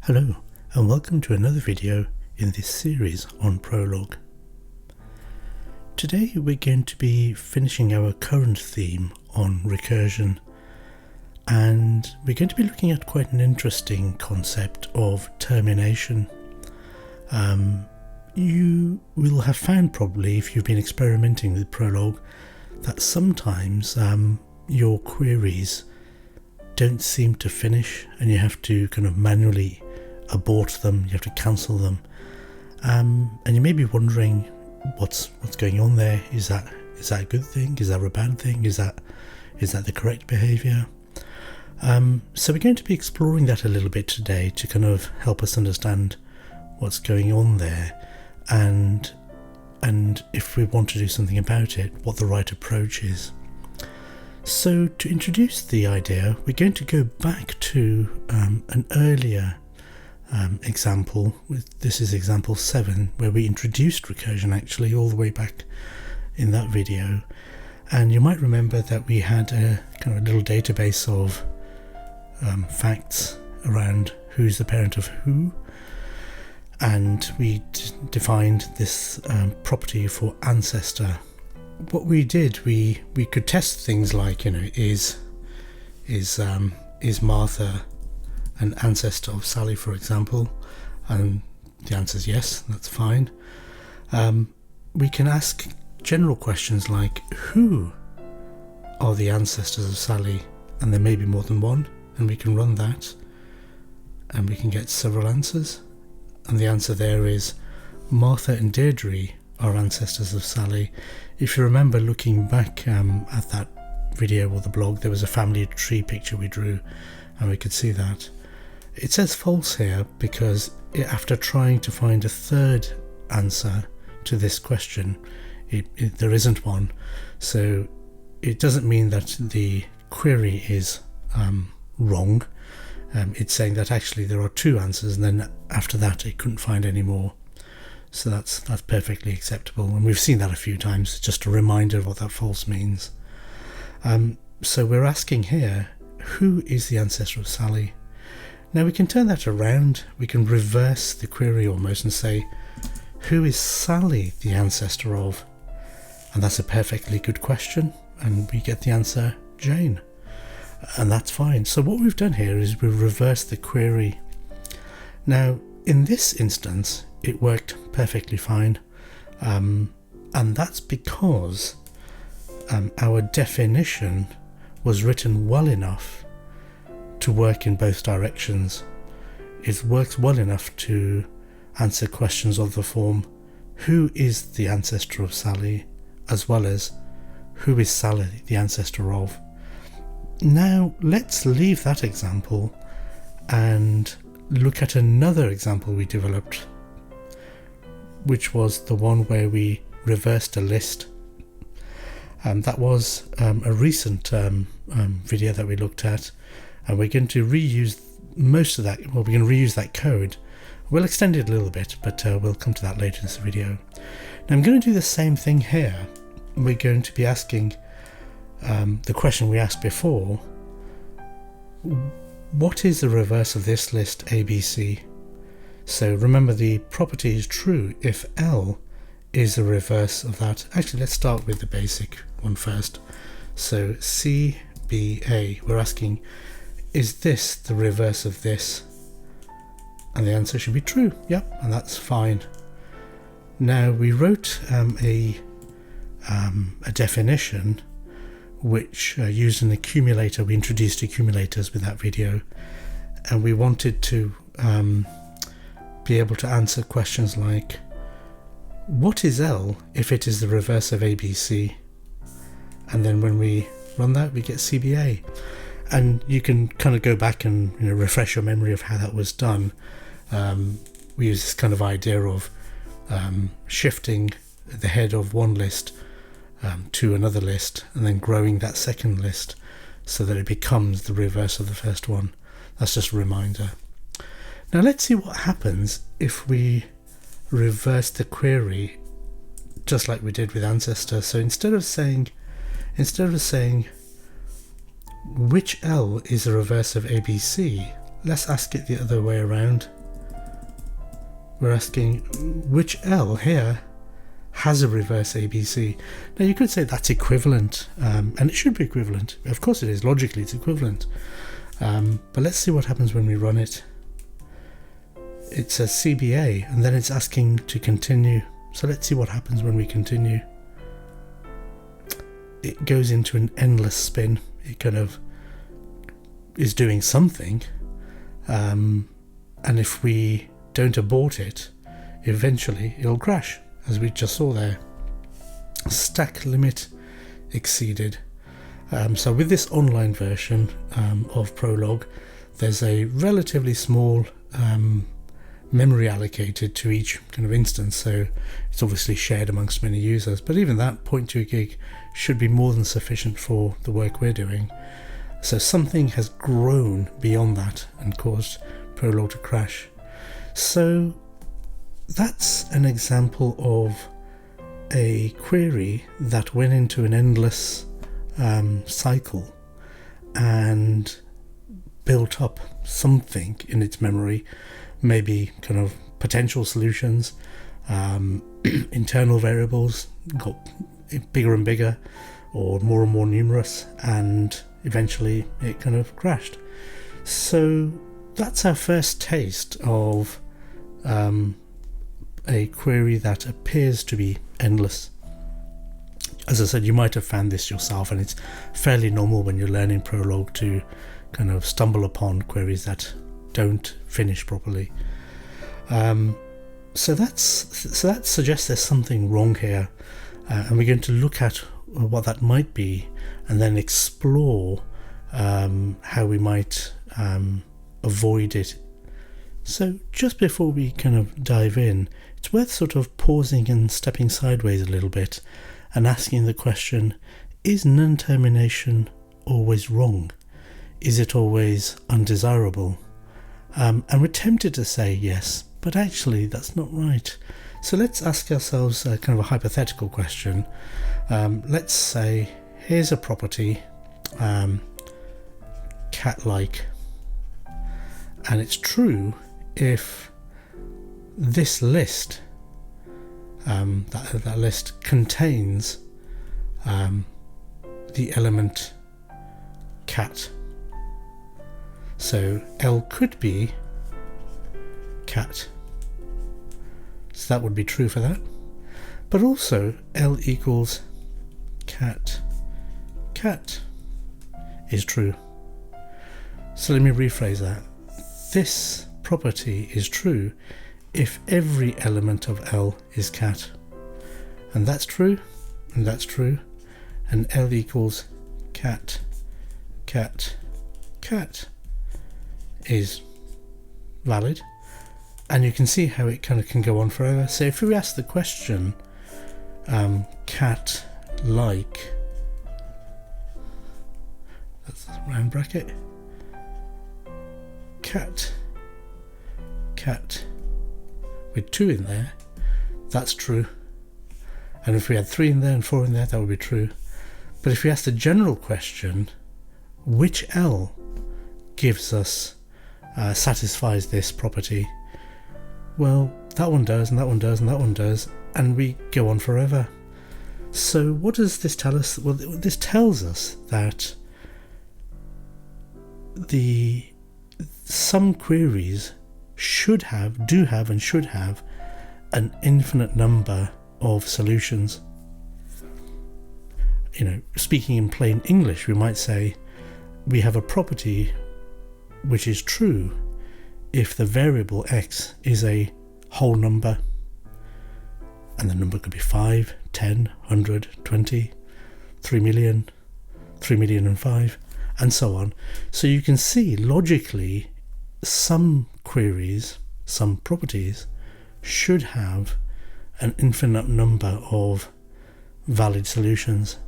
Hello and welcome to another video in this series on Prolog. Today we're going to be finishing our current theme on recursion, and we're going to be looking at quite an interesting concept of termination. You will have found probably, if you've been experimenting with Prolog, that sometimes your queries don't seem to finish and you have to kind of manually abort them, you have to cancel them, and you may be wondering what's going on there. Is that a good thing? Is that a bad thing? Is that the correct behavior? So we're going to be exploring that a little bit today to kind of help us understand what's going on there, and if we want to do something about it, what the right approach is. So to introduce the idea, we're going to go back to an earlier example. This is example 7, where we introduced recursion actually all the way back in that video, and you might remember that we had a kind of a little database of facts around who's the parent of who, and we defined this property for ancestor. What we did, we could test things like, is Martha an ancestor of Sally, for example, and the answer is yes, that's fine. We can ask general questions like, who are the ancestors of Sally, and there may be more than one, and we can run that and we can get several answers, and the answer there is Martha and Deirdre are ancestors of Sally. If you remember looking back at that video or the blog, there was a family tree picture we drew and we could see that. It says false here because after trying to find a third answer to this question, there isn't one. So it doesn't mean that the query is wrong. It's saying that actually there are two answers, and then after that it couldn't find any more. So that's perfectly acceptable, and we've seen that a few times. Just a reminder of what that false means. So we're asking here, who is the ancestor of Sally? Now we can turn that around. We can reverse the query almost and say, who is Sally the ancestor of? And that's a perfectly good question, and we get the answer Jane, and that's fine. So what we've done here is we've reversed the query. Now in this instance it worked perfectly fine, and that's because our definition was written well enough to work in both directions. It works well enough to answer questions of the form, who is the ancestor of Sally, as well as who is Sally the ancestor of. Now let's leave that example and look at another example we developed, which was the one where we reversed a list. That was a recent video that we looked at, and we're going to reuse most of that. Well, we're going to reuse that code. We'll extend it a little bit, but we'll come to that later in this video. Now I'm going to do the same thing here. We're going to be asking the question we asked before: what is the reverse of this list ABC? So remember, the property is true if L is the reverse of that. Actually, let's start with the basic one first. So CBA, we're asking, is this the reverse of this? And the answer should be true. Yep, and that's fine. Now we wrote a definition which used an accumulator. We introduced accumulators with that video, and we wanted to be able to answer questions like, what is L if it is the reverse of ABC? And then when we run that, we get CBA. And you can kind of go back and refresh your memory of how that was done. We use this kind of idea of shifting the head of one list to another list, and then growing that second list so that it becomes the reverse of the first one. That's just a reminder. Now let's see what happens if we reverse the query just like we did with ancestor. So instead of saying which L is the reverse of ABC, let's ask it the other way around. we're asking which L here has a reverse ABC. Now you could say that's equivalent, and it should be equivalent. Of course it is, logically it's equivalent. But let's see what happens when we run it. It says CBA, and then it's asking to continue. So let's see what happens when we continue. It goes into an endless spin. It kind of is doing something, and if we don't abort it, eventually it'll crash, as we just saw there. Stack limit exceeded. So with this online version of Prolog, there's a relatively small memory allocated to each kind of instance, so it's obviously shared amongst many users, but even that 0.2 gig should be more than sufficient for the work we're doing. So something has grown beyond that and caused Prolog to crash. So that's an example of a query that went into an endless cycle and built up something in its memory, maybe kind of potential solutions, internal variables got bigger and bigger or more and more numerous, and eventually it kind of crashed. So that's our first taste of a query that appears to be endless. As I said, you might have found this yourself, and it's fairly normal when you're learning Prolog to kind of stumble upon queries that don't finish properly. So that suggests there's something wrong here, and we're going to look at what that might be, and then explore how we might avoid it. So just before we kind of dive in, it's worth sort of pausing and stepping sideways a little bit and asking the question, is non-termination always wrong? Is it always undesirable? And we're tempted to say yes, but actually that's not right. So let's ask ourselves kind of a hypothetical question. Let's say here's a property, cat-like, and it's true if this list, that list contains the element cat. So L could be cat. So that would be true for that. But also L equals cat. Cat is true. So let me rephrase that. This property is true if every element of L is cat. And that's true, and that's true, and L equals cat, cat, cat is valid. And you can see how it kind of can go on forever. So if we ask the question, cat like, that's a round bracket, cat, cat, with 2 in there, that's true. And if we had 3 in there and 4 in there, that would be true. But if we ask the general question, which L gives us, satisfies this property? Well, that one does, and that one does, and that one does, and we go on forever. So what does this tell us? Well, this tells us that some queries do have and should have an infinite number of solutions. You know, speaking in plain English, we might say we have a property which is true if the variable x is a whole number, and the number could be 5, 10, 100, 20, 3 million, 3 million and 5, and so on. So you can see logically some queries, some properties should have an infinite number of valid solutions.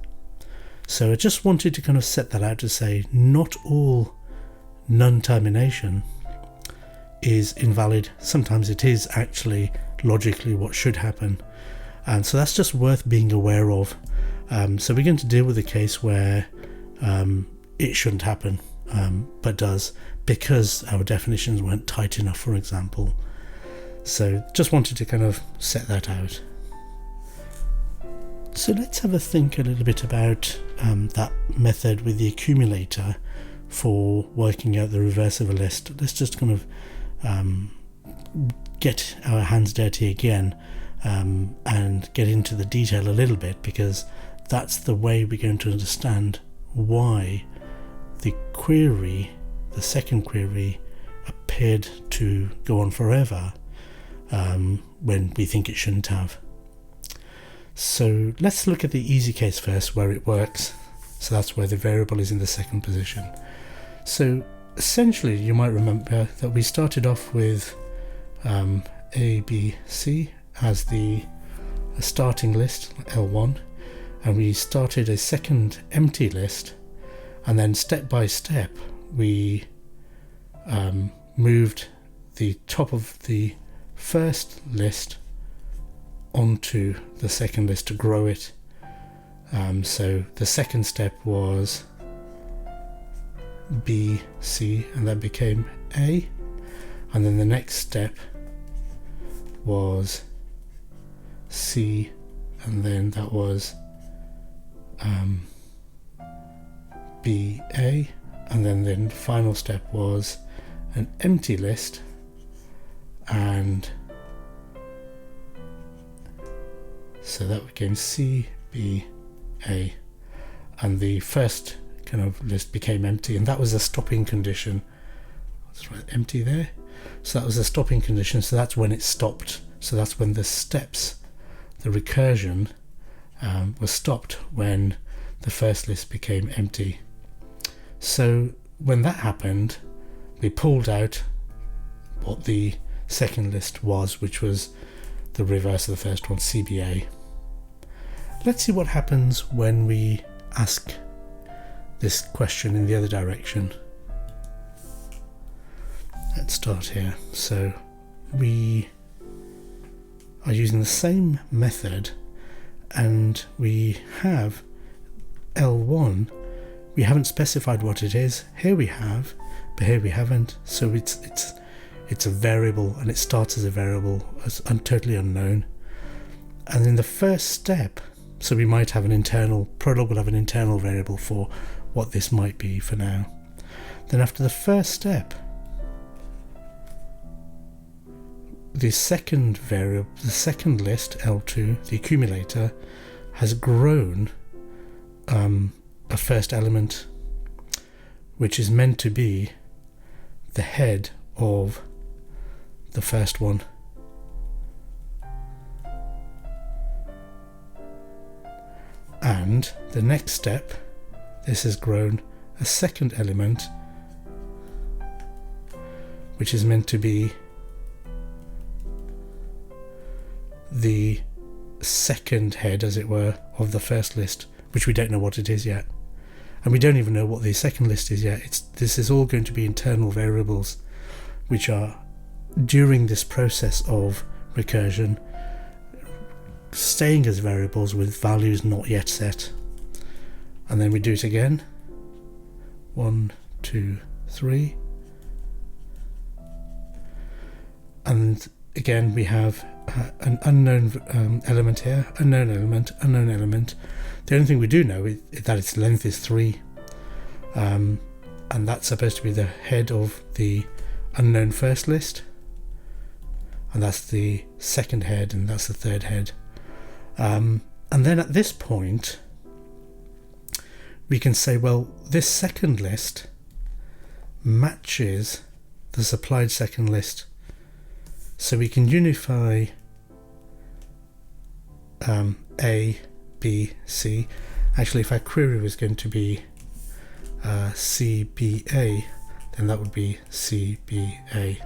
So I just wanted to kind of set that out to say not all non-termination is invalid. Sometimes it is actually logically what should happen, and so that's just worth being aware of. So we're going to deal with a case where it shouldn't happen, but does, because our definitions weren't tight enough, for example. So just wanted to kind of set that out. So let's have a think a little bit about that method with the accumulator for working out the reverse of a list. Let's just kind of get our hands dirty again and get into the detail a little bit, because that's the way we're going to understand why the query, the second query, appeared to go on forever when we think it shouldn't have. So let's look at the easy case first, where it works. So that's where the variable is in the second position. So essentially, you might remember that we started off with A, B, C as the starting list, L1, and we started a second empty list, and then step by step we moved the top of the first list onto the second list to grow it. So the second step was B, C, and that became A, and then the next step was C, and then that was B, A, and then the final step was an empty list, and so that became C, B, A, and the first kind of list became empty, and that was a stopping condition. Let's write empty there. So that was a stopping condition, so that's when it stopped. So that's when the steps, the recursion, was stopped when the first list became empty. So when that happened, we pulled out what the second list was, which was the reverse of the first one, CBA. Let's see what happens when we ask this question in the other direction. Let's start here. So we are using the same method, and we have L1. We haven't specified what it is. Here we have, but here we haven't. So it's a variable, and it starts as a variable, as totally unknown. And in the first step, so we might have an internal, Prolog will have an internal variable for what this might be for now. Then after the first step, the second variable, the second list, L2, the accumulator, has grown a first element, which is meant to be the head of the first one. And the next step, this has grown a second element, which is meant to be the second head, as it were, of the first list, which we don't know what it is yet. And we don't even know what the second list is yet. This is all going to be internal variables, which are, during this process of recursion, staying as variables with values not yet set. And then we do it again. 1, 2, 3. And again we have an unknown element here, unknown element, unknown element. The only thing we do know is that its length is 3, and that's supposed to be the head of the unknown first list, and that's the second head, and that's the third head. And then at this point we can say, well, this second list matches the supplied second list, so we can unify A, B, C. Actually, if our query was going to be CBA, then that would be CBA.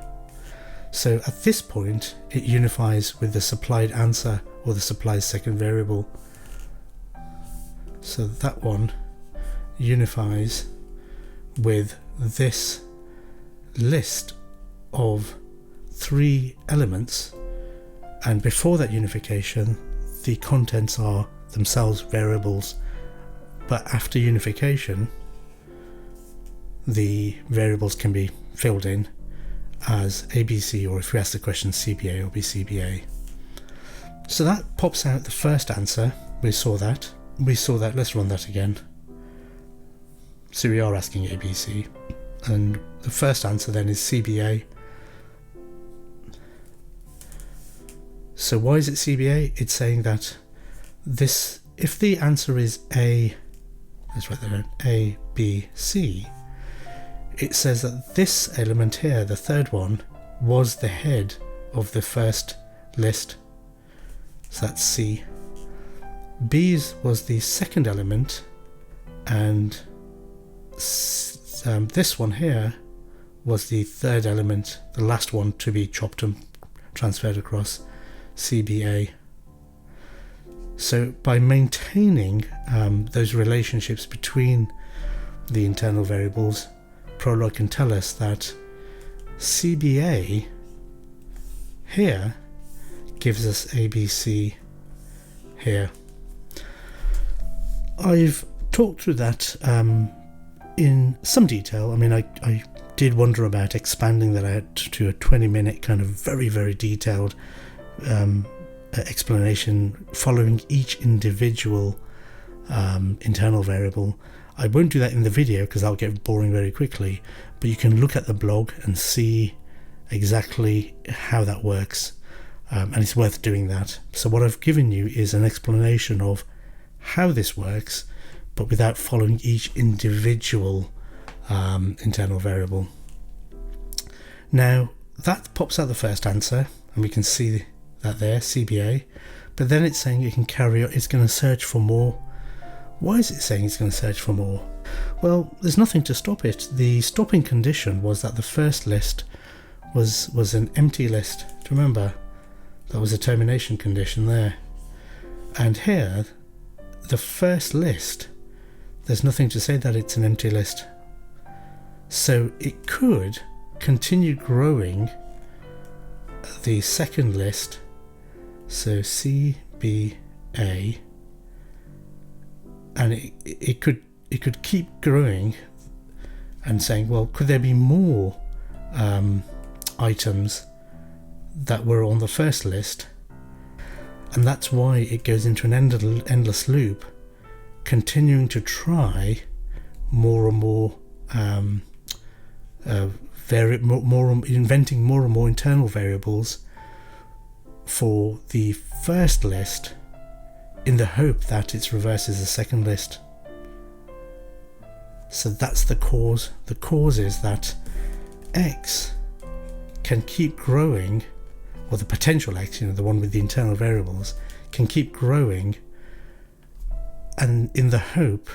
So at this point it unifies with the supplied answer, or the supplied second variable. So that one unifies with this list of 3 elements, and before that unification the contents are themselves variables, but after unification the variables can be filled in, as ABC, or if we ask the question CBA, it'll be CBA. So that pops out the first answer. We saw that. Let's run that again. So we are asking ABC, and the first answer then is CBA. So why is it CBA? It's saying that this, if the answer is A, let's write that down, A, B, C, it says that this element here, the third one, was the head of the first list. So that's C. B's was the second element, and this one here was the third element, the last one to be chopped and transferred across, CBA. So by maintaining those relationships between the internal variables, Prolog can tell us that CBA here gives us ABC here. I've talked through that in some detail. I mean, I did wonder about expanding that out to a 20-minute kind of very, very detailed explanation following each individual internal variable. I won't do that in the video because that'll get boring very quickly, but you can look at the blog and see exactly how that works, and it's worth doing that. So what I've given you is an explanation of how this works, but without following each individual internal variable. Now that pops out the first answer, and we can see that there, CBA, but then it's saying it can carry on, it's going to search for more. Why is it saying it's going to search for more? Well, there's nothing to stop it. The stopping condition was that the first list was an empty list. Do you remember? That was a termination condition there. And here, the first list, there's nothing to say that it's an empty list. So it could continue growing the second list, so CBA, and it could keep growing and saying, well, could there be more items that were on the first list? And that's why it goes into an endless loop, continuing to try more and more, inventing more and more internal variables for the first list, in the hope that it reverses the second list. So that's the cause. The cause is that X can keep growing, or the potential X, the one with the internal variables, can keep growing, and in the hope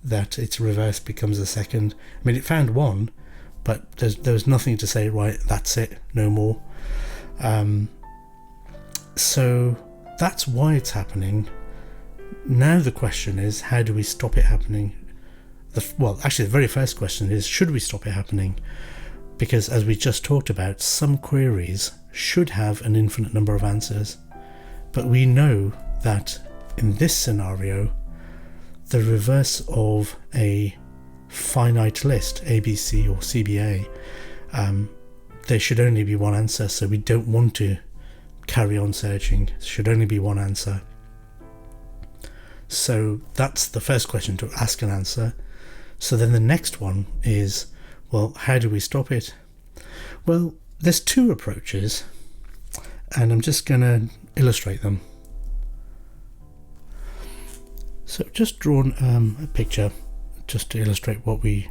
that its reverse becomes the second. I mean, it found one, but there was nothing to say, right, that's it, no more. So that's why it's happening. Now the question is, how do we stop it happening? Well, actually the very first question is, should we stop it happening? Because as we just talked about, some queries should have an infinite number of answers, but we know that in this scenario, the reverse of a finite list, ABC or CBA, there should only be one answer, so we don't want to carry on searching. It should only be one answer. So that's the first question to ask and answer. So then the next one is, well, how do we stop it? Well, there's two approaches, and I'm just going to illustrate them. So I've just drawn a picture just to illustrate what we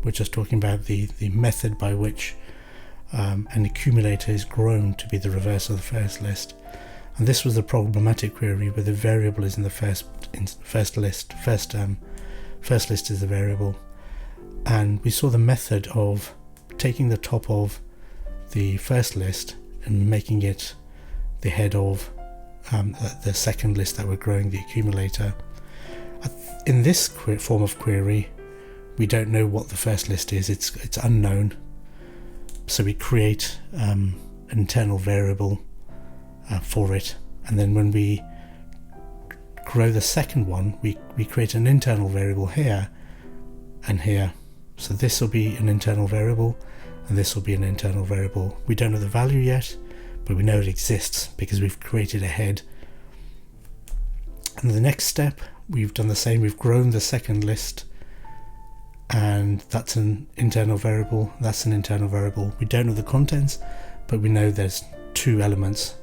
were just talking about, the method by which an accumulator is grown to be the reverse of the first list. And this was the problematic query where the variable is in the first list. First list is the variable, and we saw the method of taking the top of the first list and making it the head of the second list that we're growing, the accumulator. In this form of query, we don't know what the first list is. It's unknown. So we create an internal variable for it, and then when we grow the second one, we create an internal variable here and here. So this will be an internal variable, and this will be an internal variable. We don't know the value yet, but we know it exists because we've created a head. And the next step, we've done the same. We've grown the second list, and that's an internal variable. That's an internal variable. We don't know the contents, but we know there's 2 elements,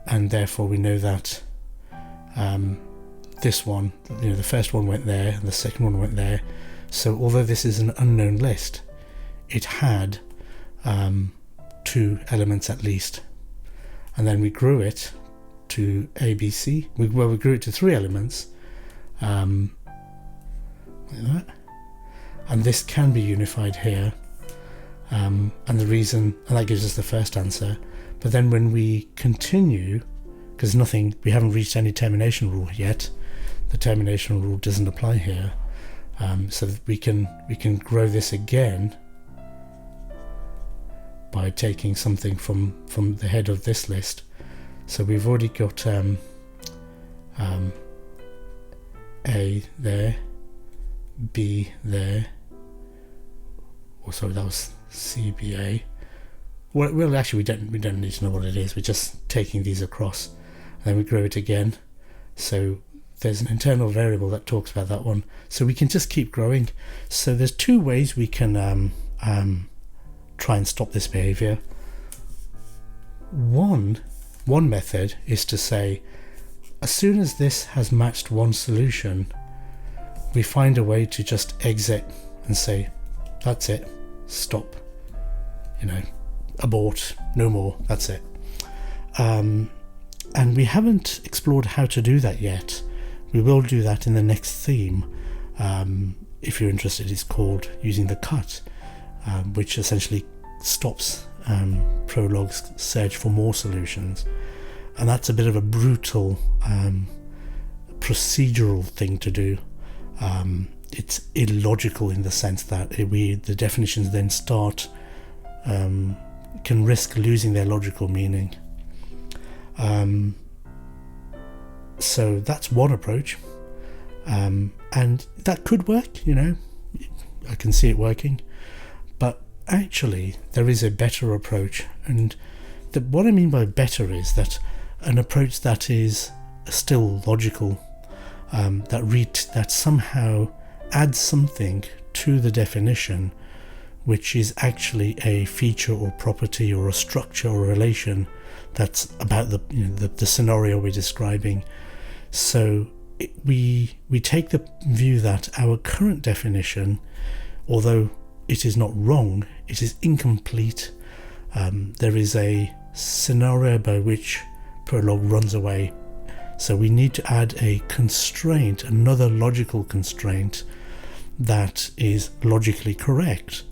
and therefore we know that this one, the first one went there and the second one went there. So although this is an unknown list, it had 2 elements at least. And then we grew it to ABC. We grew it to 3 elements, like that. And this can be unified here. And the reason, and that gives us the first answer. But then when we continue, because we haven't reached any termination rule yet, the termination rule doesn't apply here. So that we can grow this again by taking something from the head of this list. So we've already got A there, B there. Oh, sorry, that was CBA. Well, actually, we don't need to know what it is. We're just taking these across, and then we grow it again. So there's an internal variable that talks about that one. So we can just keep growing. So there's 2 ways we can try and stop this behavior. One method is to say, as soon as this has matched one solution, we find a way to just exit and say, that's it, stop, abort, no more, that's it. And we haven't explored how to do that yet. We will do that in the next theme. If you're interested, it's called using the cut, which essentially stops Prolog's search for more solutions. And that's a bit of a brutal procedural thing to do. It's illogical in the sense that the definitions then can risk losing their logical meaning. So that's one approach, and that could work, I can see it working, but actually there is a better approach. And what I mean by better is that an approach that is still logical, that somehow adds something to the definition which is actually a feature or property or a structure or a relation that's about the scenario we're describing. So we take the view that our current definition, although it is not wrong, it is incomplete. There is a scenario by which Prolog runs away. So we need to add a constraint, another logical constraint that is logically correct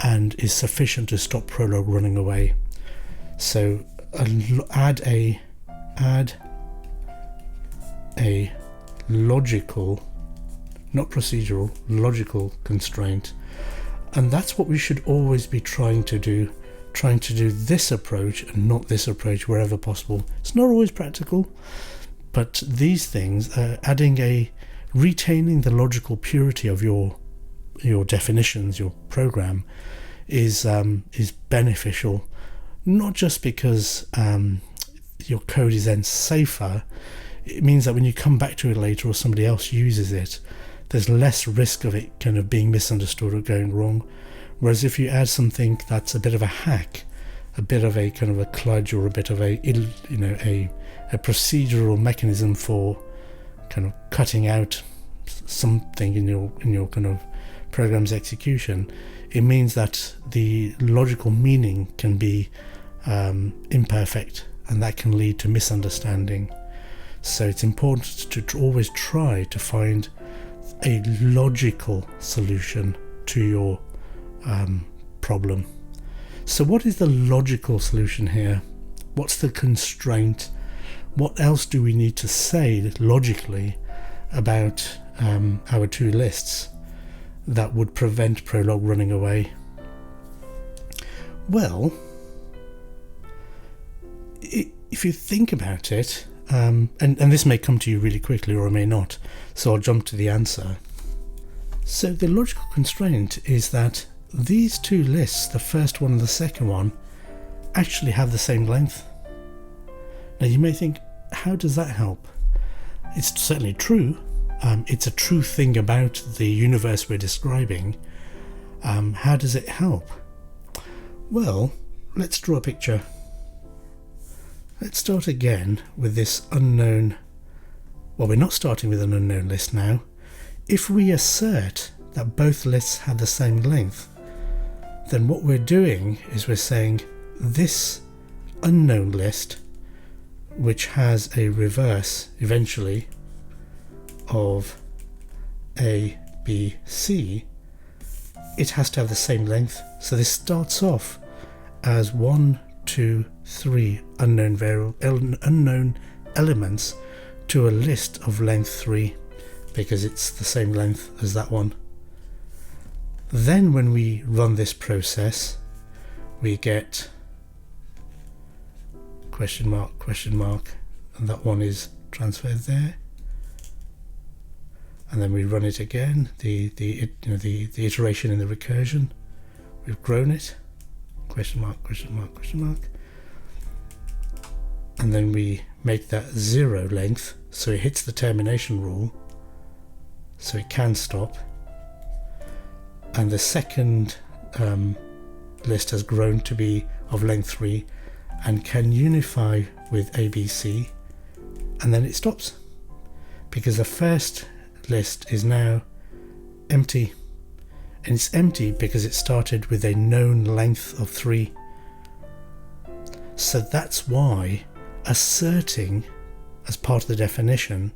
and is sufficient to stop Prolog running away. So add a logical, not procedural, logical constraint. And that's what we should always be trying to do this approach and not this approach wherever possible. It's not always practical, but these things, retaining the logical purity of your definitions, your program, is beneficial, not just because your code is then safer. It means that when you come back to it later or somebody else uses it, there's less risk of it kind of being misunderstood or going wrong. Whereas if you add something that's a bit of a hack, a bit of a kind of a kludge, or a bit of a procedural mechanism for kind of cutting out something in your kind of program's execution, it means that the logical meaning can be imperfect, and that can lead to misunderstanding. So it's important to always try to find a logical solution to your problem. So what is the logical solution here? What's the constraint? What else do we need to say logically about our 2 lists that would prevent Prolog running away? Well, if you think about it, and this may come to you really quickly or it may not, so I'll jump to the answer. So the logical constraint is that these two lists, the first one and the second one, actually have the same length. Now you may think, how does that help? It's certainly true. It's a true thing about the universe we're describing. How does it help? Well, let's draw a picture. Let's start again with this unknown. Well, we're not starting with an unknown list now. If we assert that both lists have the same length, then what we're doing is we're saying this unknown list, which has a reverse eventually of A, B, C, it has to have the same length. So this starts off as 1, 2, 3 unknown elements to a list of length 3, because it's the same length as that one. Then when we run this process, we get question mark, and that one is transferred there. And then we run it again, the iteration in the recursion. We've grown it, question mark, and then we make that 0 length, so it hits the termination rule, so it can stop. And the second list has grown to be of length 3 and can unify with ABC, and then it stops because the first list is now empty, and it's empty because it started with a known length of 3. So that's why asserting as part of the definition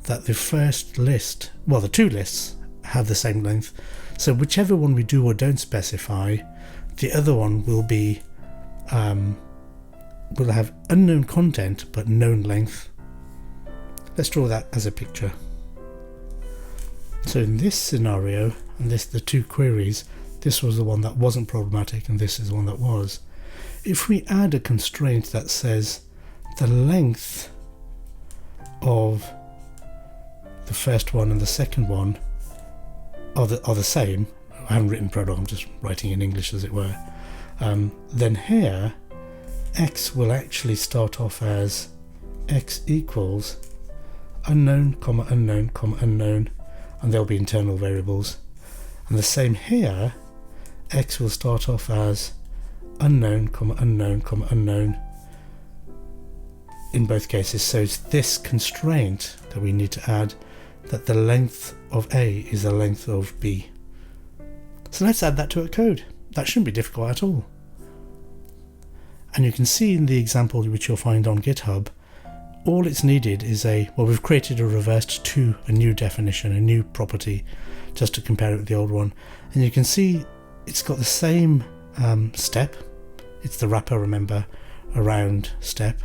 that the first list, well, the two lists have the same length, so whichever one we do or don't specify, the other one will be will have unknown content but known length. Let's draw that as a picture. So in this scenario, and the two queries, this was the one that wasn't problematic and this is the one that was. If we add a constraint that says the length of the first one and the second one are the same, I haven't written Prolog, I'm just writing in English as it were, then here x will actually start off as x equals unknown, unknown, unknown, and there'll be internal variables. And the same here, x will start off as unknown, unknown, unknown in both cases. So it's this constraint that we need to add, that the length of A is the length of B. So let's add that to our code. That shouldn't be difficult at all. And you can see in the example which you'll find on GitHub, all it's needed is we've created a reversed to a new definition, a new property, just to compare it with the old one. And you can see it's got the same step. It's the wrapper, remember, around step.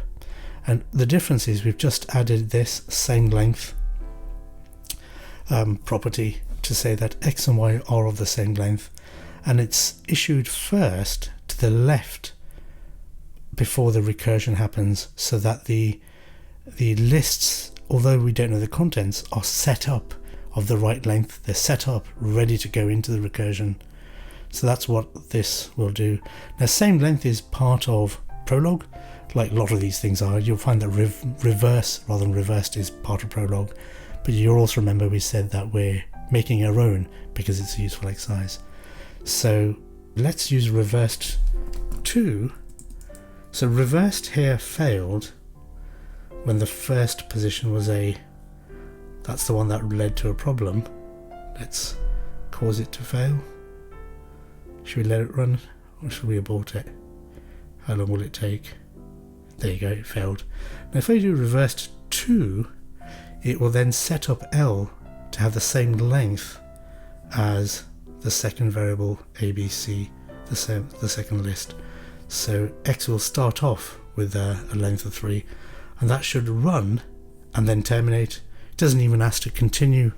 And the difference is we've just added this same length property to say that x and y are of the same length. And it's issued first to the left before the recursion happens, so that the lists, although we don't know the contents, are set up of the right length. They're set up ready to go into the recursion. So that's what this will do. Now, same length is part of Prolog, like a lot of these things are. You'll find that reverse rather than reversed is part of Prolog, but you'll also remember we said that we're making our own because it's a useful exercise. So let's use reversed to. So reversed here failed when the first position was that's the one that led to a problem. Let's cause it to fail. Should we let it run or should we abort it? How long will it take? There you go, it failed. Now if I do reversed to, it will then set up L to have the same length as the second variable ABC, the second list. So x will start off with a length of 3, and that should run and then terminate. It doesn't even ask to continue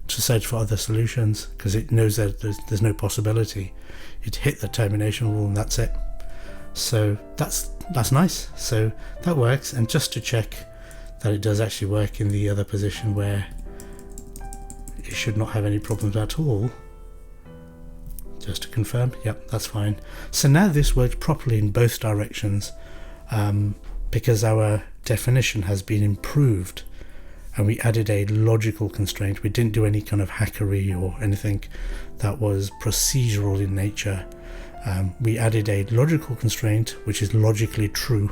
to search for other solutions because it knows that there's no possibility. It hit the termination rule and that's it. So that's nice. So that works. And just to check that it does actually work in the other position where it should not have any problems at all, Just to confirm, yep, that's fine. So now this works properly in both directions, because our definition has been improved and we added a logical constraint. We didn't do any kind of hackery or anything that was procedural in nature. We added a logical constraint which is logically true.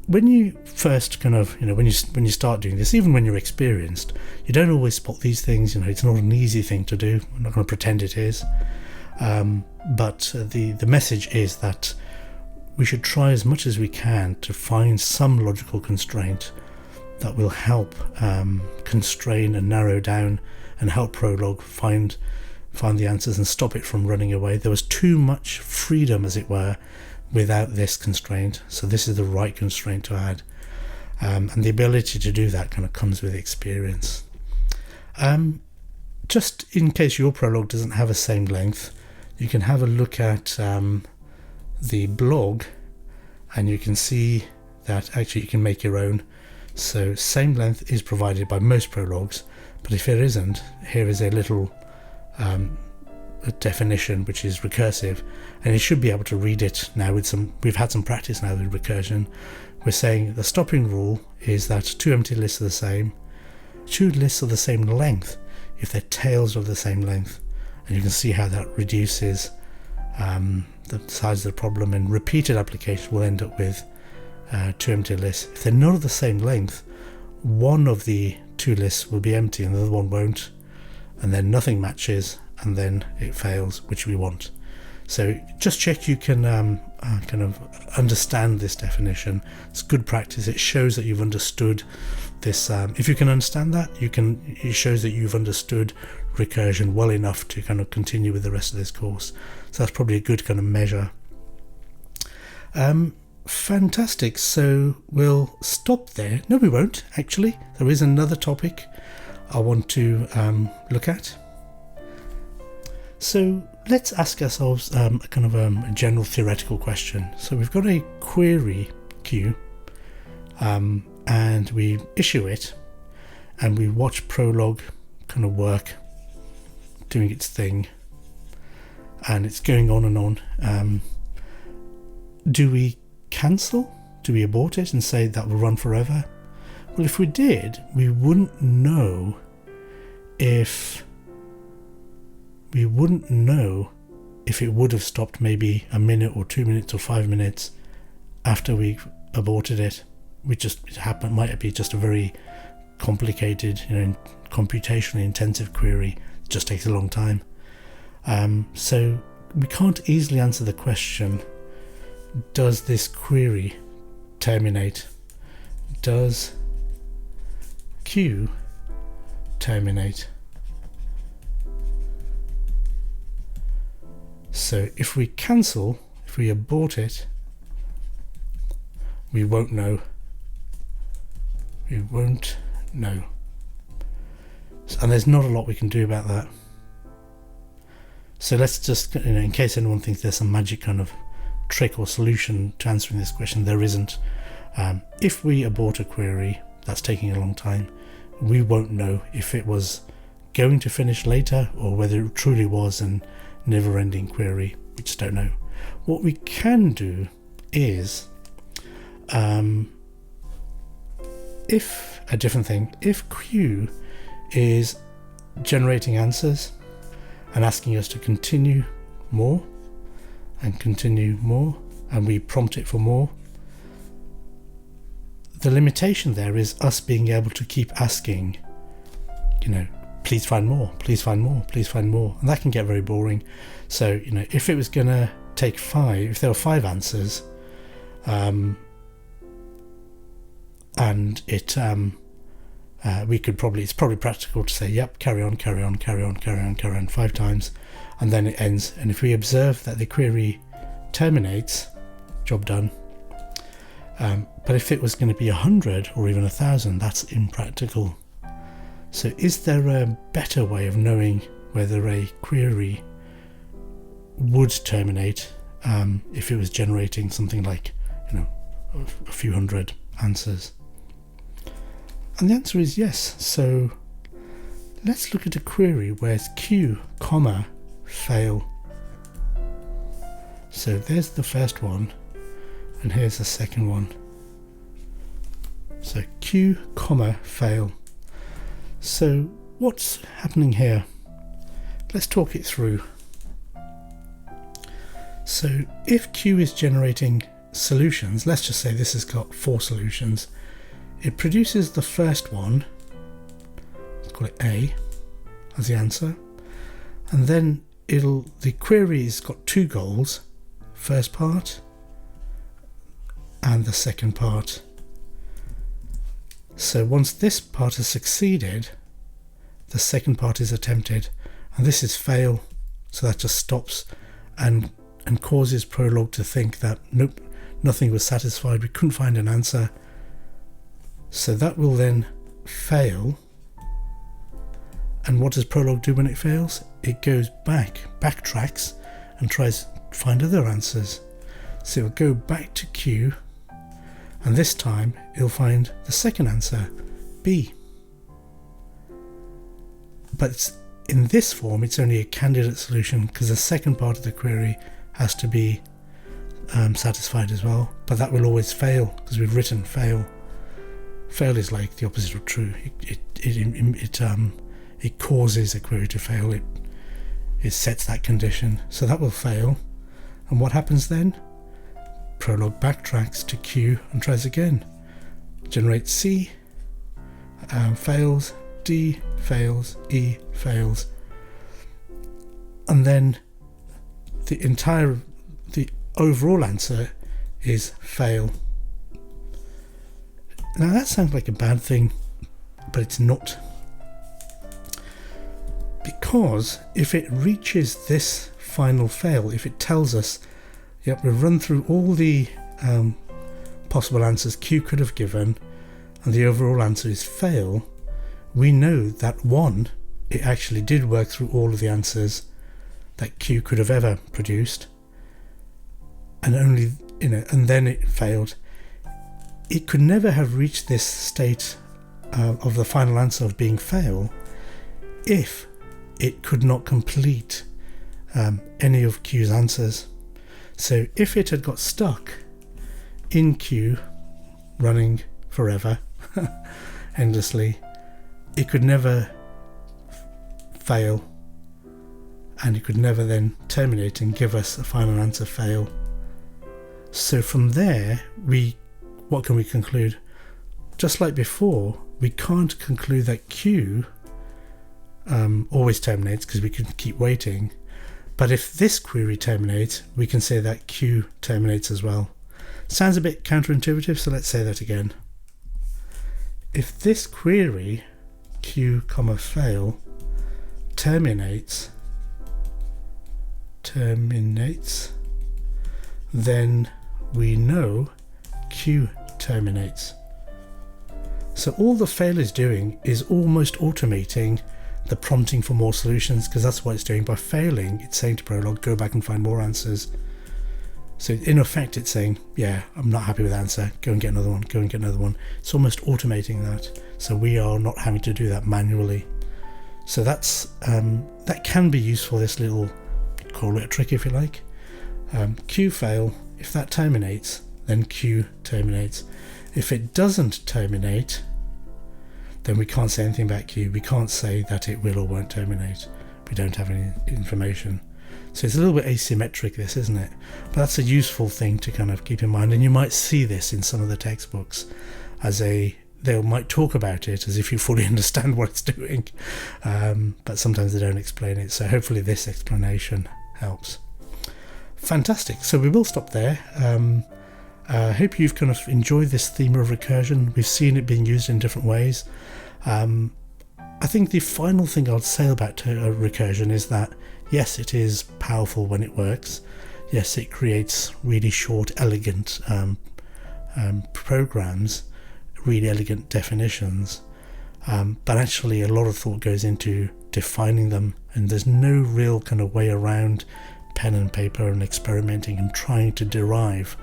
When you first kind of, when you start doing this, even when you're experienced, you don't always spot these things. It's not an easy thing to do. I'm not going to pretend it is. But the message is that we should try as much as we can to find some logical constraint that will help constrain and narrow down and help Prolog find the answers and stop it from running away. There was too much freedom, as it were, without this constraint, so this is the right constraint to add, and the ability to do that kind of comes with experience. Just in case your Prolog doesn't have a same length, you can have a look at the blog and you can see that actually you can make your own. So same length is provided by most Prologs, but if it isn't, here is a little a definition which is recursive, and you should be able to read it now with we've had some practice now with recursion. We're saying the stopping rule is that two empty lists are the same, two lists are the same length if their tails are the same length, and you can see how that reduces the size of the problem, and repeated application will end up with two empty lists. If they're not of the same length, one of the two lists will be empty and the other one won't, and then nothing matches, and then it fails, which we want. So just check you can kind of understand this definition. It's good practice. It shows that you've understood this. If you can understand that, it shows that you've understood recursion well enough to kind of continue with the rest of this course. So that's probably a good kind of measure. Fantastic. So we'll stop there. No, we won't, actually. There is another topic I want to look at. So let's ask ourselves a kind of a general theoretical question. So we've got a query queue, and we issue it, and we watch Prolog kind of work, doing its thing, and it's going on and on. Do we cancel? Do we abort it and say that will run forever? Well, if we did, we wouldn't know if it would have stopped maybe a minute or 2 minutes or 5 minutes after we aborted it. It might be just a very complicated, computationally intensive query. It just takes a long time. So we can't easily answer the question, does this query terminate? Does queue terminate? So if we cancel, if we abort it, we won't know. We won't know. And there's not a lot we can do about that. So let's just, in case anyone thinks there's some magic kind of trick or solution to answering this question, there isn't. If we abort a query that's taking a long time, we won't know if it was going to finish later or whether it truly was an never-ending query. We just don't know. What we can do is if queue is generating answers and asking us to continue more and continue more, and we prompt it for more, the limitation there is us being able to keep asking, please find more, please find more, please find more, and that can get very boring. So if it was going to take 5, if there were 5 answers, and it's probably practical to say, yep, carry on 5 times, and then it ends. And if we observe that the query terminates, job done. But if it was going to be 100 or even 1,000, that's impractical. So is there a better way of knowing whether a query would terminate if it was generating something like a few hundred answers? And the answer is yes. So let's look at a query where it's queue, fail. So there's the first one, and here's the second one. So Q, comma, fail. So what's happening here? Let's talk it through. So if Q is generating solutions, let's just say this has got 4 solutions, it produces the first one, let's call it A, as the answer, and then the query's got 2 goals, first part and the second part. So once this part has succeeded, the second part is attempted, and this is fail, so that just stops and causes Prolog to think that nope, nothing was satisfied, we couldn't find an answer. So that will then fail. And what does Prolog do when it fails? It goes backtracks and tries to find other answers. So it'll go back to Q, and this time it'll find the second answer, B. But in this form it's only a candidate solution because the second part of the query has to be satisfied as well, but that will always fail because we've written fail. Fail is like the opposite of true. It causes a query to fail. It sets that condition, so that will fail. And what happens then? Prolog backtracks to Q and tries again. Generates C, fails, D fails, E fails, and then the overall answer is fail. Now that sounds like a bad thing, but it's not. Because if it reaches this final fail, if it tells us, yep, we've run through all the possible answers Q could have given, and the overall answer is fail, we know that 1, it actually did work through all of the answers that Q could have ever produced, and only, and then it failed. It could never have reached this state of the final answer of being fail if it could not complete any of Q's answers. So if it had got stuck in Q, running forever, endlessly, it could never fail, and it could never then terminate and give us a final answer fail. So from there, what can we conclude? Just like before, we can't conclude that Q always terminates because we can keep waiting. But if this query terminates, we can say that Q terminates as well. Sounds a bit counterintuitive, so let's say that again. If this query, Q, fail, terminates, then we know Q terminates. So all the fail is doing is almost automating the prompting for more solutions, because that's what it's doing. By failing, it's saying to Prolog, go back and find more answers. So in effect, it's saying, yeah, I'm not happy with the answer, go and get another one, go and get another one. It's almost automating that, so we are not having to do that manually. So that's that can be useful, this little, call it a trick if you like. Q fail, if that terminates, then Q terminates. If it doesn't terminate, then we can't say anything about Q. We can't say that it will or won't terminate. We don't have any information. So it's a little bit asymmetric, this, isn't it? But that's a useful thing to kind of keep in mind, and you might see this in some of the textbooks as they might talk about it as if you fully understand what it's doing, but sometimes they don't explain it. So hopefully this explanation helps. Fantastic. So we will stop there. I hope you've kind of enjoyed this theme of recursion. We've seen it being used in different ways. I think the final thing I'll say about recursion is that, yes, it is powerful when it works. Yes, it creates really short, elegant programs, really elegant definitions. But actually a lot of thought goes into defining them, and there's no real kind of way around pen and paper and experimenting and trying to derive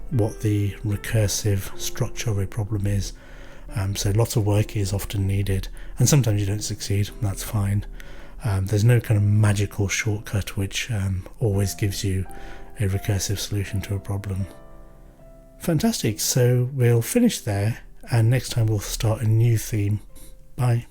what the recursive structure of a problem is. So lots of work is often needed, and sometimes you don't succeed, and that's fine. There's no kind of magical shortcut which always gives you a recursive solution to a problem. Fantastic, so we'll finish there, and next time we'll start a new theme. Bye.